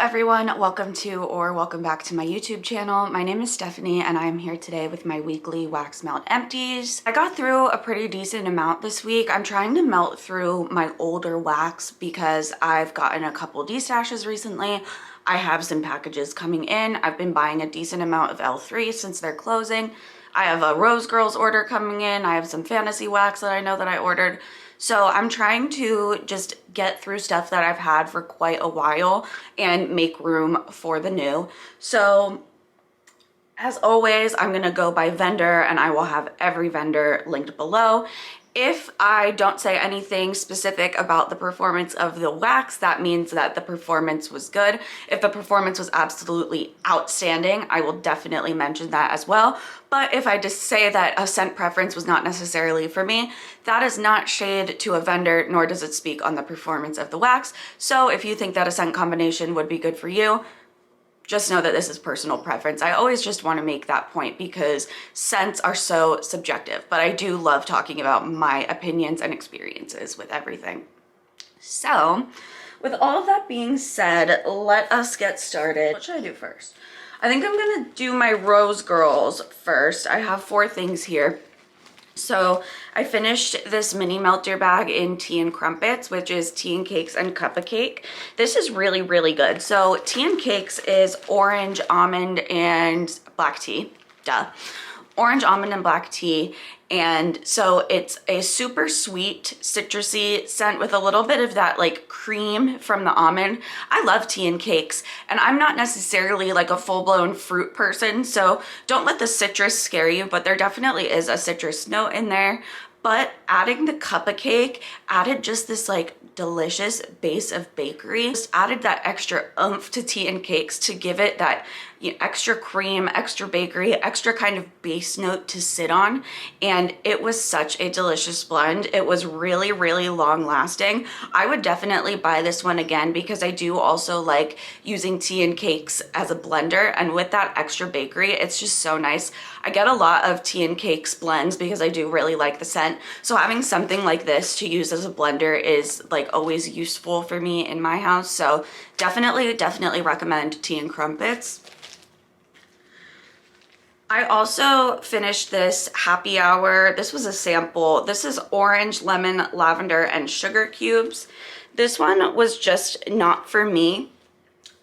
everyone, welcome back to my YouTube channel. My name is Stephanie and I'm here today with my weekly wax melt empties. I got through a pretty decent amount this week. I'm trying to melt through my older wax because I've gotten a couple destashes recently. I have some packages coming in. I've been buying a decent amount of L3 since they're closing. I have a Rose Girls order coming in. I have some fantasy wax that I know that I ordered. So I'm trying to just get through stuff that I've had for quite a while and make room for the new. So as always, I'm gonna go by vendor and I will have every vendor linked below. If I don't say anything specific about the performance of the wax, that means that the performance was good. If the performance was absolutely outstanding, I will definitely mention that as well. But if I just say that a scent preference was not necessarily for me, that is not shade to a vendor, nor does it speak on the performance of the wax. So if you think that a scent combination would be good for you, just know that this is personal preference. I always just want to make that point because scents are so subjective, but I do love talking about my opinions and experiences with everything. So with all of that being said, let us get started. What should I do first? I think I'm gonna do my Rose Girls first. I have 4 things here. So I finished this mini melter bag in Tea and Crumpets, which is tea and cakes and cup of cake. This is really, really good. So tea and cakes is orange, almond, and black tea. Duh. Orange, almond, and black tea. And so it's a super sweet, citrusy scent with a little bit of that like cream from the almond. I love tea and cakes, and I'm not necessarily like a full-blown fruit person, so don't let the citrus scare you, but there definitely is a citrus note in there. But adding the cup of cake added just this like delicious base of bakery. Just added that extra oomph to tea and cakes to give it that, you know, extra cream, extra bakery, extra kind of base note to sit on. And it was such a delicious blend. It was really, really long lasting. I would definitely buy this one again because I do also like using tea and cakes as a blender. And with that extra bakery, it's just so nice. I get a lot of tea and cakes blends because I do really like the scent. So having something like this to use as a blender is like always useful for me in my house. So definitely recommend Tea and Crumpets. I also finished this happy hour. This was a sample. This is orange, lemon, lavender, and sugar cubes. This one was just not for me.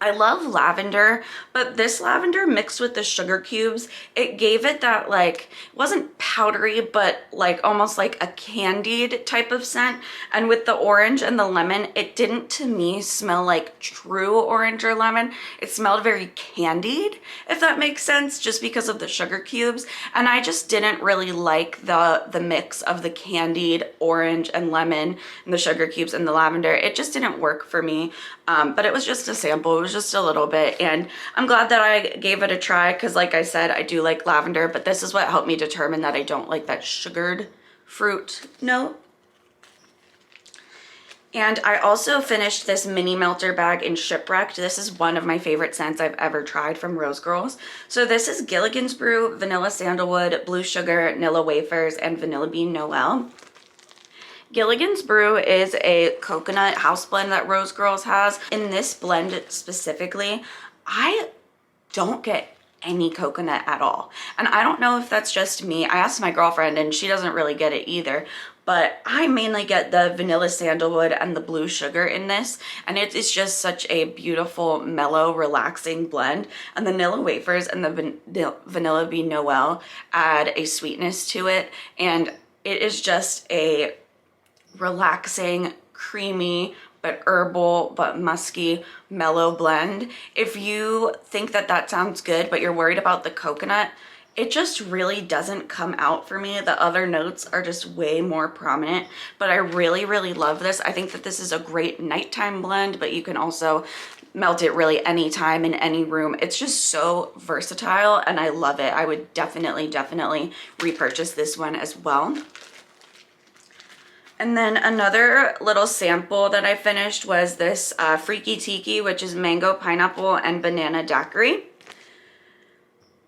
I love lavender, but this lavender mixed with the sugar cubes, it gave it that like, it wasn't powdery, but like almost like a candied type of scent. And with the orange and the lemon, it didn't to me smell like true orange or lemon. It smelled very candied, if that makes sense, just because of the sugar cubes. And I just didn't really like the mix of the candied orange and lemon and the sugar cubes and the lavender. It just didn't work for me. But it was just a sample. It was just a little bit, and I'm glad that I gave it a try because like I said, I do like lavender, but this is what helped me determine that I don't like that sugared fruit note. And I also finished this mini melter bag in Shipwrecked. This is one of my favorite scents I've ever tried from Rose Girls. So this is Gilligan's Brew, Vanilla Sandalwood, Blue Sugar, Nilla Wafers, and Vanilla Bean Noel. Gilligan's Brew is a coconut house blend that Rose Girls has. In this blend specifically, I don't get any coconut at all. And I don't know if that's just me. I asked my girlfriend and she doesn't really get it either. But I mainly get the vanilla sandalwood and the blue sugar in this. And it is just such a beautiful, mellow, relaxing blend. And the Nilla Wafers and the Vanilla Bean Noel add a sweetness to it. And it is just a relaxing, creamy, but herbal, but musky, mellow blend. If you think that that sounds good, but you're worried about the coconut, it just really doesn't come out for me. The other notes are just way more prominent, but I really, really love this. I think that this is a great nighttime blend, but you can also melt it really anytime in any room. It's just so versatile and I love it. I would definitely repurchase this one as well. And then another little sample that I finished was this Freaky Tiki, which is mango, pineapple, and banana daiquiri.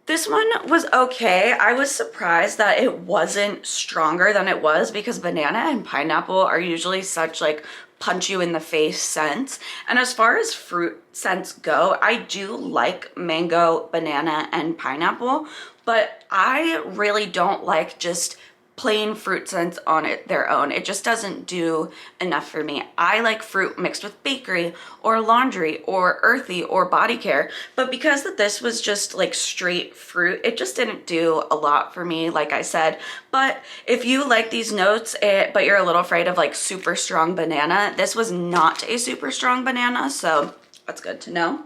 This one was okay. I was surprised that it wasn't stronger than it was because banana and pineapple are usually such like punch you in the face scents. And as far as fruit scents go, I do like mango, banana, and pineapple, but I really don't like just plain fruit scents on their own. It just doesn't do enough for me. I like fruit mixed with bakery or laundry or earthy or body care, but because that this was just like straight fruit, it just didn't do a lot for me, like I said. But if you like these notes, but you're a little afraid of like super strong banana, this was not a super strong banana, so that's good to know.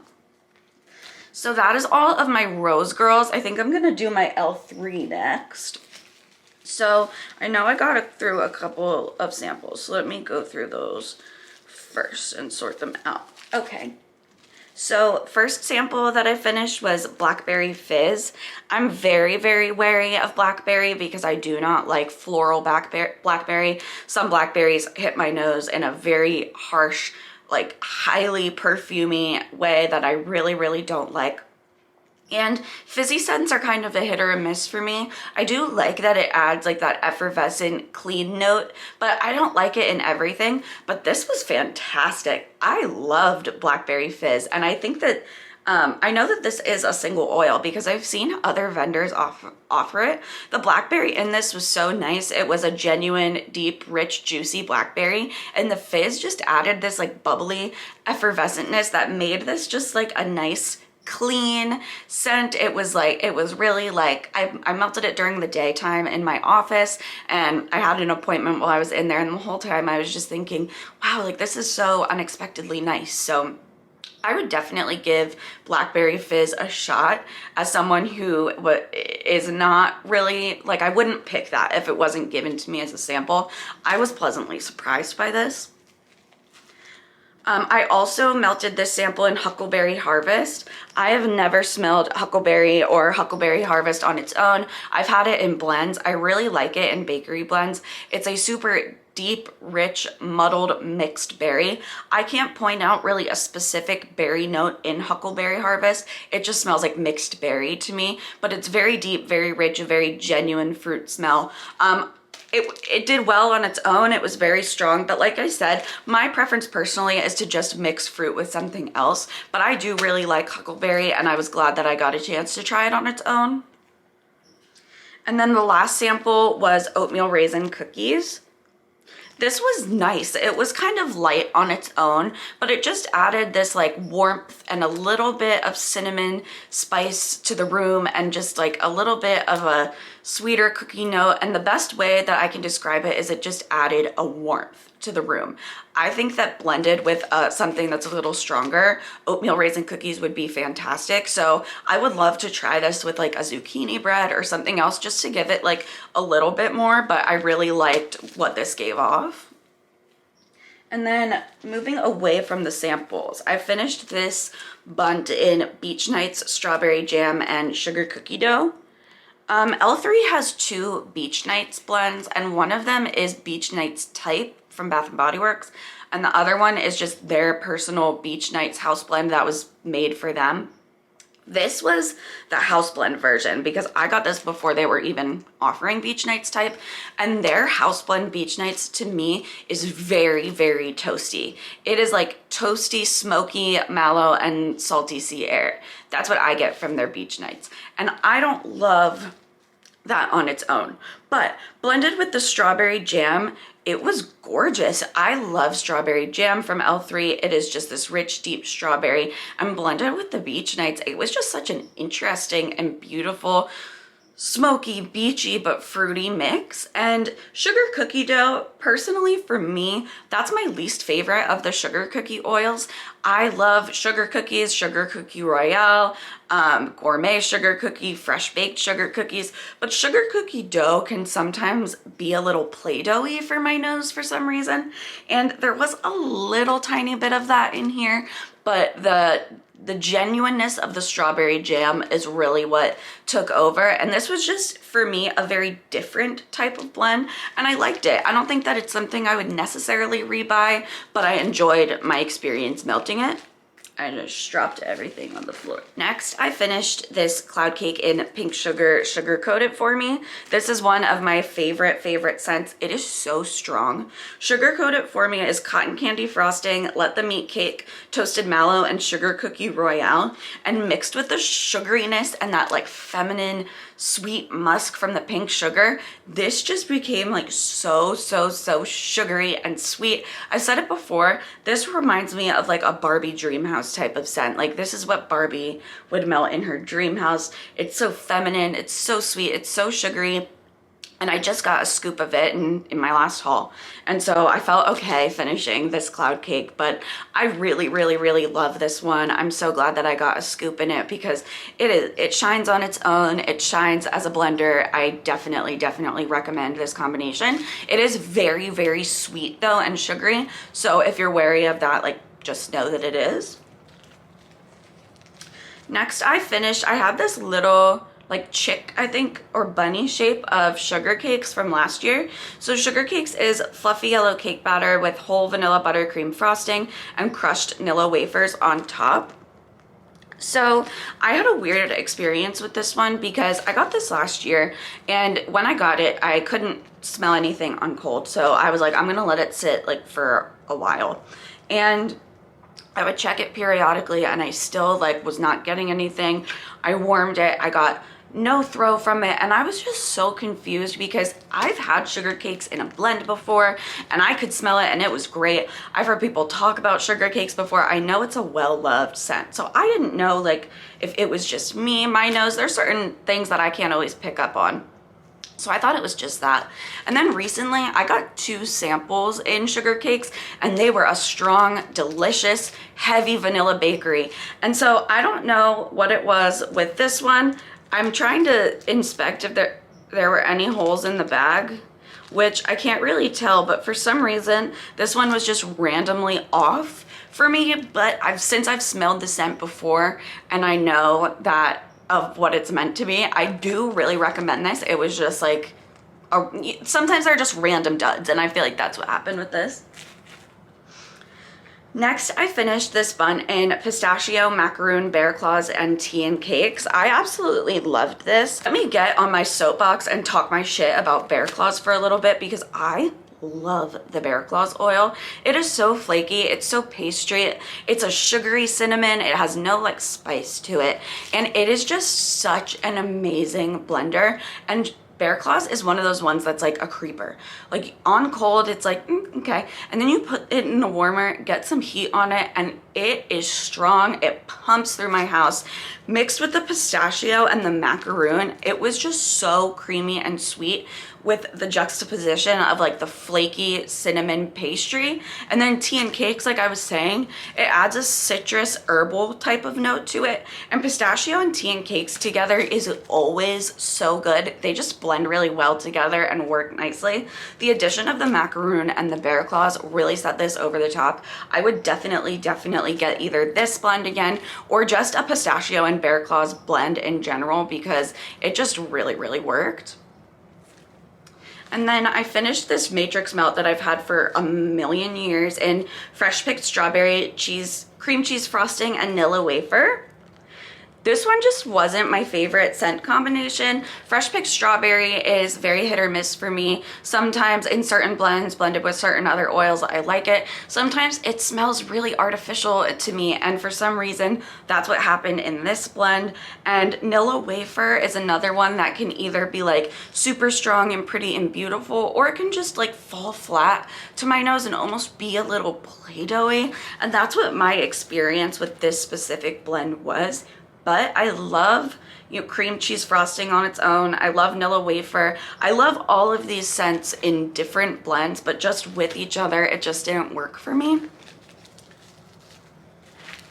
So that is all of my Rose Girls. I think I'm gonna do my L3 next. So I know I got through a couple of samples, so let me go through those first and sort them out. Okay, so first sample that I finished was Blackberry Fizz. I'm very, very wary of blackberry because I do not like floral blackberry. Some blackberries hit my nose in a very harsh, like highly perfumey way that I really, really don't like. And fizzy scents are kind of a hit or a miss for me. I do like that it adds like that effervescent clean note, but I don't like it in everything. But this was fantastic. I loved Blackberry Fizz, and I think that I know that this is a single oil because I've seen other vendors offer it. The blackberry in this was so nice. It was a genuine, deep, rich, juicy blackberry, and the fizz just added this like bubbly effervescentness that made this just like a nice clean scent. It was really like, I melted it during the daytime in my office, and I had an appointment while I was in there, and the whole time I was just thinking, wow, like this is so unexpectedly nice. So I would definitely give Blackberry Fizz a shot as someone who is not really, like I wouldn't pick that if it wasn't given to me as a sample. I was pleasantly surprised by this. I also melted this sample in Huckleberry Harvest. I have never smelled Huckleberry or Huckleberry Harvest on its own. I've had it in blends. I really like it in bakery blends. It's a super deep, rich, muddled, mixed berry. I can't point out really a specific berry note in Huckleberry Harvest. It just smells like mixed berry to me, but it's very deep, very rich, a very genuine fruit smell. It did well on its own. It was very strong, but like I said, my preference personally is to just mix fruit with something else, but I do really like Huckleberry, and I was glad that I got a chance to try it on its own. And then the last sample was Oatmeal Raisin Cookies. This was nice. It was kind of light on its own, but it just added this like warmth and a little bit of cinnamon spice to the room, and just like a little bit of a sweeter cookie note. And the best way that I can describe it is it just added a warmth to the room. I think that blended with something that's a little stronger, Oatmeal Raisin Cookies would be fantastic. So I would love to try this with like a zucchini bread or something else just to give it like a little bit more, but I really liked what this gave off. And then moving away from the samples, I finished this bunt in Beach Nights Strawberry Jam and Sugar Cookie Dough. L3 has two Beach Nights blends, and one of them is Beach Nights Type from Bath & Body Works, and the other one is just their personal Beach Nights house blend that was made for them. This was the house blend version because I got this before they were even offering Beach Nights Type, and their house blend Beach Nights to me is very, very toasty. It is like toasty, smoky, mallow, and salty sea air. That's what I get from their Beach Nights, and I don't love that on its own, but blended with the strawberry jam, it was gorgeous. I love strawberry jam from L3. It is just this rich, deep strawberry, and blended with the Beach Nights, it was just such an interesting and beautiful, smoky, beachy, but fruity mix. And sugar cookie dough, personally for me, that's my least favorite of the sugar cookie oils. I love sugar cookies, sugar cookie royale, gourmet sugar cookie, fresh baked sugar cookies, but sugar cookie dough can sometimes be a little play-doughy for my nose for some reason. And there was a little tiny bit of that in here, but the genuineness of the strawberry jam is really what took over. And this was just, for me, a very different type of blend, and I liked it. I don't think that it's something I would necessarily rebuy, but I enjoyed my experience melting it. I just dropped everything on the floor. Next, I finished this cloud cake in pink sugar coated for me. This is one of my favorite scents. It is so strong. Sugar coated for me is cotton candy frosting, let the meat cake, toasted mallow, and sugar cookie royale. And mixed with the sugariness and that like feminine sweet musk from the pink sugar, this just became like so sugary and sweet. I've said it before, this reminds me of like a Barbie dream house type of scent. Like this is what Barbie would melt in her dream house. It's so feminine, it's so sweet, it's so sugary. And I just got a scoop of it in my last haul. And so I felt okay finishing this cloud cake, but I really love this one. I'm so glad that I got a scoop in it because it shines on its own. It shines as a blender. I definitely recommend this combination. It is very sweet though and sugary. So if you're wary of that, like just know that it is. Next I have this little like chick, I think, or bunny shape of sugar cakes from last year. So sugar cakes is fluffy yellow cake batter with whole vanilla buttercream frosting and crushed Nilla wafers on top. So I had a weird experience with this one because I got this last year, and when I got it, I couldn't smell anything on cold. So I was like, I'm gonna let it sit like for a while. And I would check it periodically and I still like was not getting anything. I warmed it, I got no throw from it, and I was just so confused because I've had sugar cakes in a blend before and I could smell it and it was great. I've heard people talk about sugar cakes before. I know it's a well-loved scent, so I didn't know like if it was just me, my nose. There's certain things that I can't always pick up on. So I thought it was just that. And then recently I got 2 samples in sugar cakes and they were a strong, delicious, heavy vanilla bakery. And so I don't know what it was with this one. I'm trying to inspect if there were any holes in the bag, which I can't really tell, but for some reason this one was just randomly off for me. But since I've smelled the scent before and I know that of what it's meant to be, I do really recommend this. It was just like sometimes they're just random duds, and I feel like that's what happened with this. Next, I finished this bun in pistachio, macaroon, bear claws, and tea and cakes. I absolutely loved this. Let me get on my soapbox and talk my shit about bear claws for a little bit because I love the bear claws oil. It is so flaky, it's so pastry, it's a sugary cinnamon, it has no like spice to it, and it is just such an amazing blender. And bear claws is one of those ones that's like a creeper. Like on cold, it's like, okay. And then you put it in the warmer, get some heat on it, and it is strong. It pumps through my house. Mixed with the pistachio and the macaroon, it was just so creamy and sweet with the juxtaposition of like the flaky cinnamon pastry. And then tea and cakes, like I was saying, it adds a citrus herbal type of note to it. And pistachio and tea and cakes together is always so good. They just blend really well together and work nicely. The addition of the macaroon and the bear claws really set this over the top. I would definitely get either this blend again or just a pistachio and bear claws blend in general because it just really worked. And then I finished this matrix melt that I've had for a million years in fresh picked strawberry cheese, cream cheese frosting, and Nilla wafer. This one just wasn't my favorite scent combination. Fresh picked strawberry is very hit or miss for me. Sometimes in certain blends blended with certain other oils, I like it. Sometimes it smells really artificial to me, and for some reason, that's what happened in this blend. And Nilla wafer is another one that can either be like super strong and pretty and beautiful, or it can just like fall flat to my nose and almost be a little Play-Doh-y. And that's what my experience with this specific blend was. But I love, cream cheese frosting on its own. I love Nilla wafer. I love all of these scents in different blends, but just with each other, it just didn't work for me.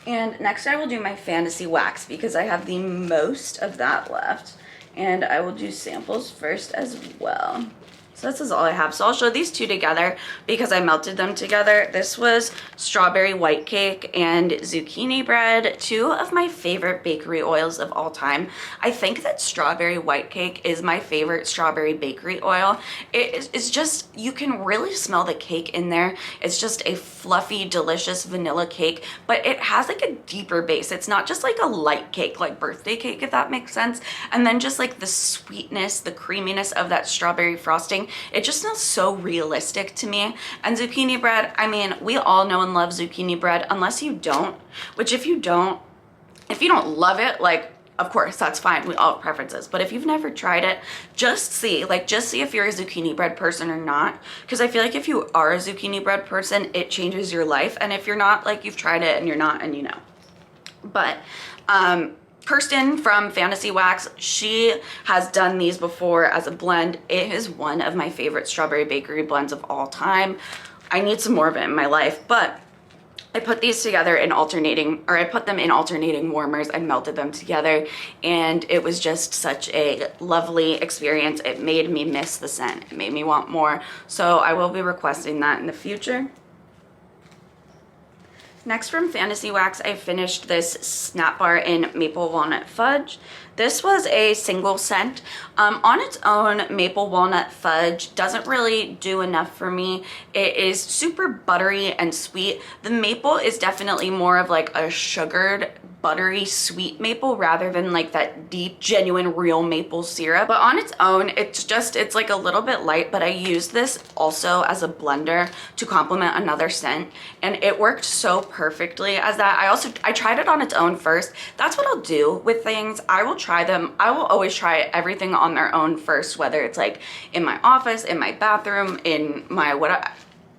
And next I will do my fantasy wax because I have the most of that left. And I will do samples first as well. So this is all I have. So I'll show these two together because I melted them together. This was strawberry white cake and zucchini bread, two of my favorite bakery oils of all time. I think that strawberry white cake is my favorite strawberry bakery oil. It's just, you can really smell the cake in there. It's just a fluffy, delicious vanilla cake, but it has like a deeper base. It's not just like a light cake, like birthday cake, if that makes sense. And then just like the sweetness, the creaminess of that strawberry frosting, it just smells so realistic to me. And zucchini bread, I mean, we all know and love zucchini bread, unless you don't, which if you don't love it, like, of course, that's fine. We all have preferences. But if you've never tried it, just see if you're a zucchini bread person or not. Because I feel like if you are a zucchini bread person, it changes your life. And if you're not, like, you've tried it and you're not, and you know. But, Kirsten from Fantasy Wax, she has done these before as a blend. It is one of my favorite strawberry bakery blends of all time. I need some more of it in my life, but I put these together in I put them in alternating warmers and melted them together, and it was just such a lovely experience. It made me miss the scent. It made me want more. So I will be requesting that in the future. Next, from Fantasy Wax, I finished this Snapbar in Maple Walnut Fudge. This was a single scent. On its own, Maple Walnut Fudge doesn't really do enough for me. It is super buttery and sweet. The maple is definitely more of like a sugared, buttery, sweet maple rather than like that deep, genuine, real maple syrup. But on its own, it's like a little bit light, but I used this also as a blender to complement another scent, and it worked so perfectly as that. I tried it on its own first. That's what I'll do with things. I will try them. I will always try everything on their own first, whether it's like in my office, in my bathroom, in my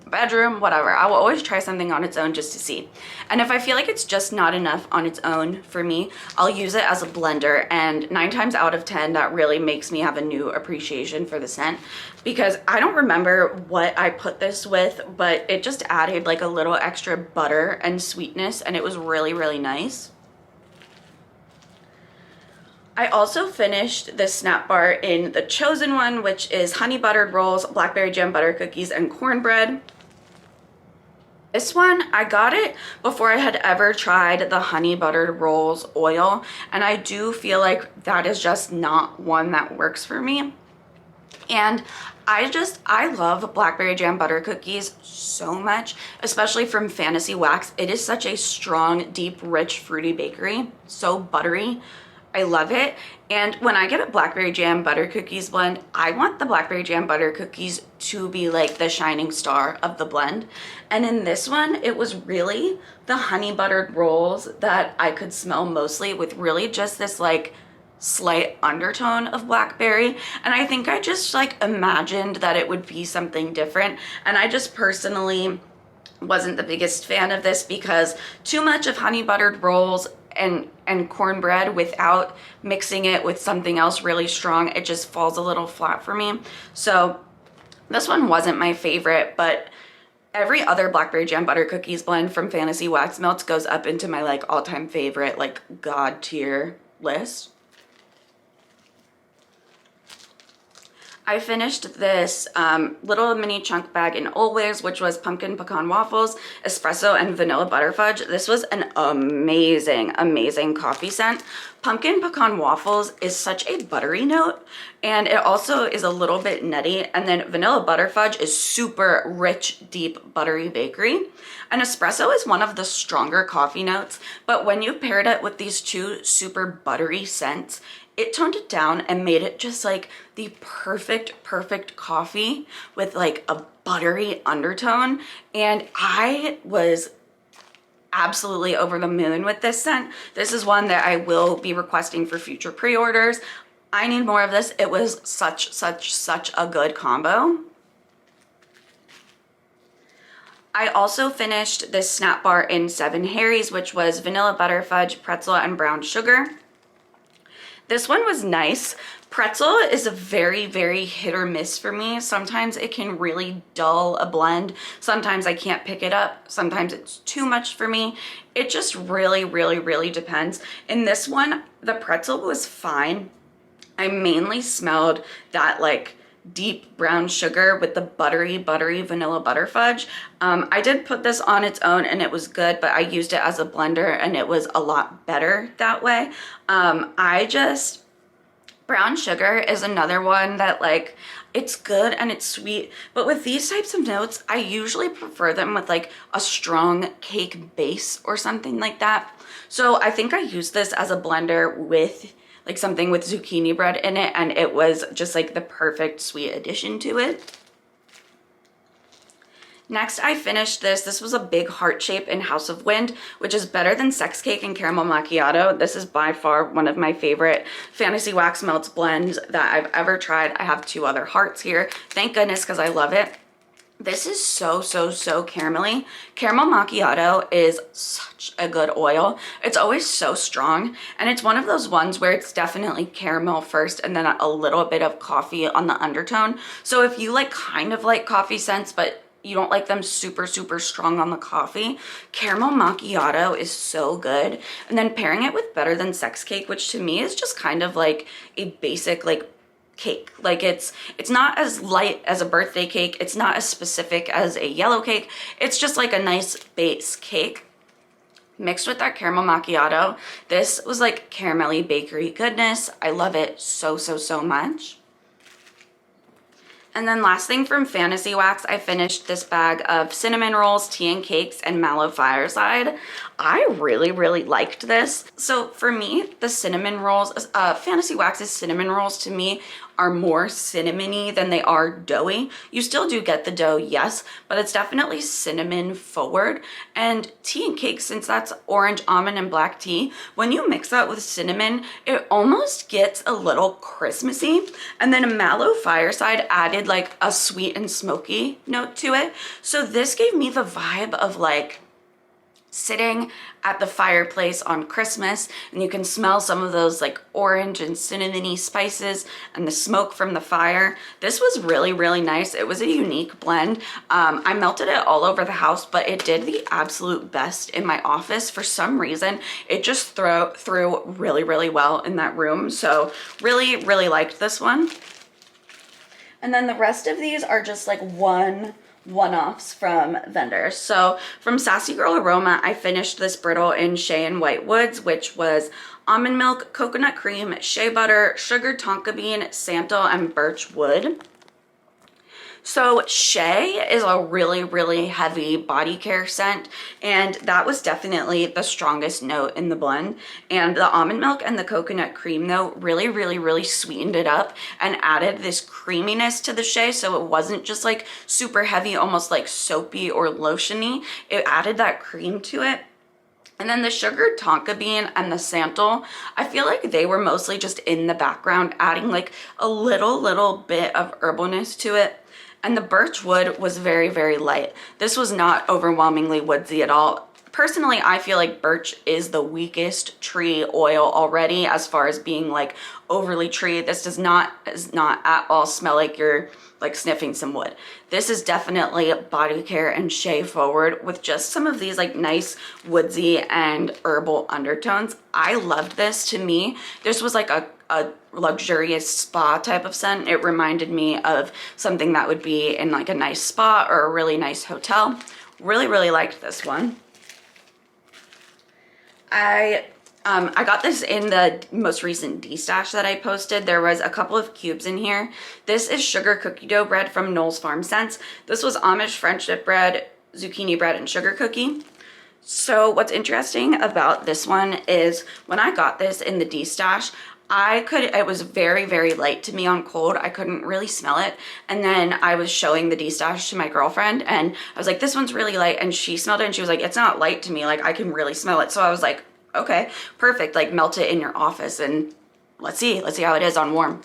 bedroom, whatever. I will always try something on its own just to see. And if I feel like it's just not enough on its own for me, I'll use it as a blender, and 9 times out of 10 that really makes me have a new appreciation for the scent, because I don't remember what I put this with, but it just added like a little extra butter and sweetness, and it was really, really nice. I also finished the Snapbar in the chosen one, which is honey buttered rolls, blackberry jam butter cookies, and cornbread. This one, I got it before I had ever tried the honey buttered rolls oil, and I do feel like that is just not one that works for me. And I love blackberry jam butter cookies so much, especially from Fantasy Wax. It is such a strong, deep, rich, fruity bakery, so buttery. I love it. And when I get a blackberry jam butter cookies blend, I want the blackberry jam butter cookies to be like the shining star of the blend. And in this one, it was really the honey buttered rolls that I could smell mostly, with really just this like slight undertone of blackberry. And I think I just like imagined that it would be something different. And I just personally wasn't the biggest fan of this, because too much of honey buttered rolls and cornbread without mixing it with something else really strong, it just falls a little flat for me. So this one wasn't my favorite, but every other blackberry jam butter cookies blend from Fantasy Wax Melts goes up into my like all-time favorite, like god tier list. I finished this little mini chunk bag in Oldways, which was pumpkin pecan waffles, espresso, and vanilla butter fudge. This was an amazing, amazing coffee scent. Pumpkin pecan waffles is such a buttery note, and it also is a little bit nutty. And then vanilla butter fudge is super rich, deep, buttery bakery. And espresso is one of the stronger coffee notes, but when you paired it with these two super buttery scents, it toned it down and made it just like the perfect coffee with like a buttery undertone. And I was absolutely over the moon with this scent. This is one that I will be requesting for future pre-orders. I need more of this. It was such a good combo. I also finished this Snapbar in 7 Harry's, which was vanilla butter fudge, pretzel, and brown sugar. This one was nice. Pretzel is a very hit or miss for me. Sometimes it can really dull a blend. Sometimes I can't pick it up. Sometimes it's too much for me. It just really depends. In this one, the pretzel was fine. I mainly smelled that like deep brown sugar with the buttery vanilla butter fudge. I did put this on its own and it was good, but I used it as a blender and it was a lot better that way. Brown sugar is another one that, like, it's good and it's sweet, but with these types of notes, I usually prefer them with like a strong cake base or something like that. So I think I used this as a blender with like something with zucchini bread in it, and it was just like the perfect sweet addition to it. Next, I finished this. This was a big heart shape in House of Wind, which is better than Sex Cake and Caramel Macchiato. This is by far one of my favorite Fantasy Wax Melts blends that I've ever tried. I have 2 other hearts here. Thank goodness, because I love it. This is so caramelly. Caramel Macchiato is such a good oil. It's always so strong, and it's one of those ones where it's definitely caramel first and then a little bit of coffee on the undertone. So if you like kind of like coffee scents, but you don't like them super strong on the coffee, Caramel Macchiato is so good. And then pairing it with Better Than Sex Cake, which to me is just kind of like a basic like cake. Like it's not as light as a birthday cake. It's not as specific as a yellow cake. It's just like a nice base cake. Mixed with that Caramel Macchiato, this was like caramelly bakery goodness. I love it so much. And then last thing from Fantasy Wax, I finished this bag of cinnamon rolls, tea and cakes, and Mallow Fireside. I really liked this. So for me, the cinnamon rolls, Fantasy Wax's cinnamon rolls to me are more cinnamony than they are doughy. You still do get the dough, yes, but it's definitely cinnamon forward. And tea and cake, since that's orange, almond, and black tea, when you mix that with cinnamon, it almost gets a little Christmassy. And then a Mallow Fireside added like a sweet and smoky note to it. So this gave me the vibe of like sitting at the fireplace on Christmas, and you can smell some of those like orange and cinnamony spices and the smoke from the fire. This was really nice. It was a unique blend. I melted it all over the house, but it did the absolute best in my office. For some reason, it just threw really well in that room. So really liked this one. And then the rest of these are just like one-offs from vendors. So from Sassy Girl Aroma, I finished this Brittle in Shea and White Woods, which was almond milk, coconut cream, shea butter, sugar tonka bean, santal, and birch wood. So shea is a really heavy body care scent, and that was definitely the strongest note in the blend. And the almond milk and the coconut cream though really sweetened it up and added this creaminess to the shea, so it wasn't just like super heavy, almost like soapy or lotiony. It added that cream to it. And then the sugar tonka bean and the santal, I feel like they were mostly just in the background, adding like a little bit of herbalness to it. And the birch wood was very light. This was not overwhelmingly woodsy at all. Personally, I feel like birch is the weakest tree oil already as far as being like overly tree. This does not at all smell like you're like sniffing some wood. This is definitely body care and shea forward with just some of these like nice woodsy and herbal undertones. I loved this. To me, this was like a luxurious spa type of scent. It reminded me of something that would be in like a nice spa or a really nice hotel. Really liked this one. I got this in the most recent D-stash that I posted. There was a couple of cubes in here. This is sugar cookie dough bread from Knoll's Farm Scents. This was Amish French dip bread, zucchini bread, and sugar cookie. So what's interesting about this one is when I got this in the D-stash, it was very light to me on cold. I couldn't really smell it. And then I was showing the D-stash to my girlfriend and I was like, this one's really light. And she smelled it and she was like, it's not light to me. Like I can really smell it. So I was like, okay, perfect. Like melt it in your office and let's see how it is on warm.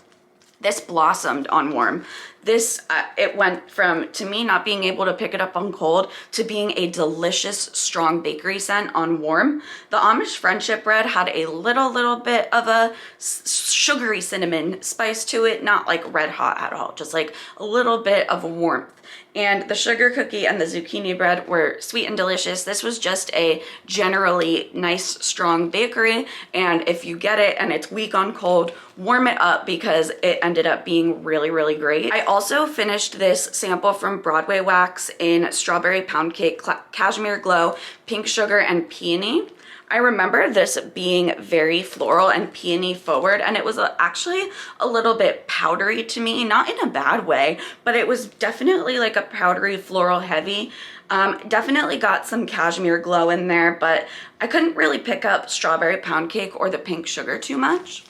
This blossomed on warm. This, it went from, to me, not being able to pick it up on cold to being a delicious, strong bakery scent on warm. The Amish friendship bread had a little bit of a sugary cinnamon spice to it, not like red hot at all, just like a little bit of warmth. And the sugar cookie and the zucchini bread were sweet and delicious. This was just a generally nice, strong bakery. And if you get it and it's weak on cold, warm it up because it ended up being really great. I also finished this sample from Broadway Wax in strawberry pound cake, cashmere glow, pink sugar, and peony. I remember this being very floral and peony forward, and it was actually a little bit powdery to me, not in a bad way, but it was definitely like a powdery floral heavy. Definitely got some cashmere glow in there, but I couldn't really pick up strawberry pound cake or the pink sugar too much.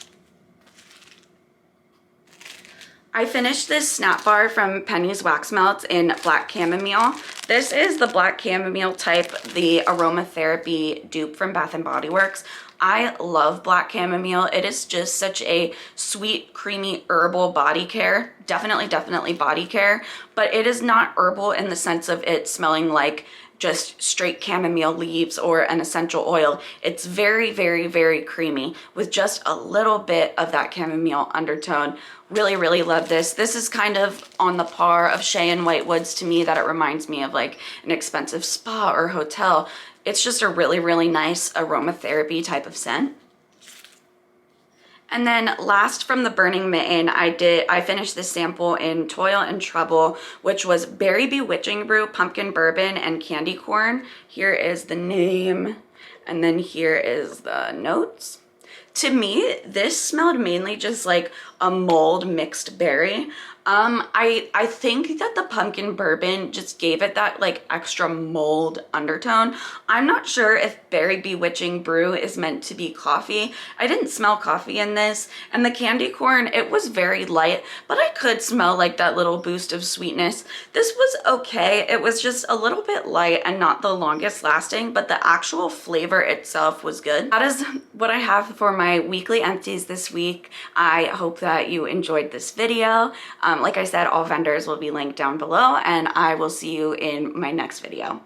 I finished this Snapbar from Penny's Wax Melts in Black Chamomile. This is the Black Chamomile type, the aromatherapy dupe from Bath & Body Works. I love Black Chamomile. It is just such a sweet, creamy, herbal body care. Definitely body care, but it is not herbal in the sense of it smelling like just straight chamomile leaves or an essential oil. It's very creamy with just a little bit of that chamomile undertone. Really love this. This is kind of on the par of Shea and White Woods to me, that it reminds me of like an expensive spa or hotel. It's just a really nice aromatherapy type of scent. And then last from the Burning Mitten, I finished this sample in Toil and Trouble, which was Berry Bewitching Brew, Pumpkin Bourbon, and Candy Corn. Here is the name, and then here is the notes. To me, this smelled mainly just like a mulled mixed berry. I think that the pumpkin bourbon just gave it that like extra mulled undertone. I'm not sure if Berry Bewitching Brew is meant to be coffee. I didn't smell coffee in this. And the candy corn, it was very light, but I could smell like that little boost of sweetness. This was okay. It was just a little bit light and not the longest lasting, but the actual flavor itself was good. That is what I have for my weekly empties this week. I hope that you enjoyed this video. Like I said, all vendors will be linked down below, and I will see you in my next video.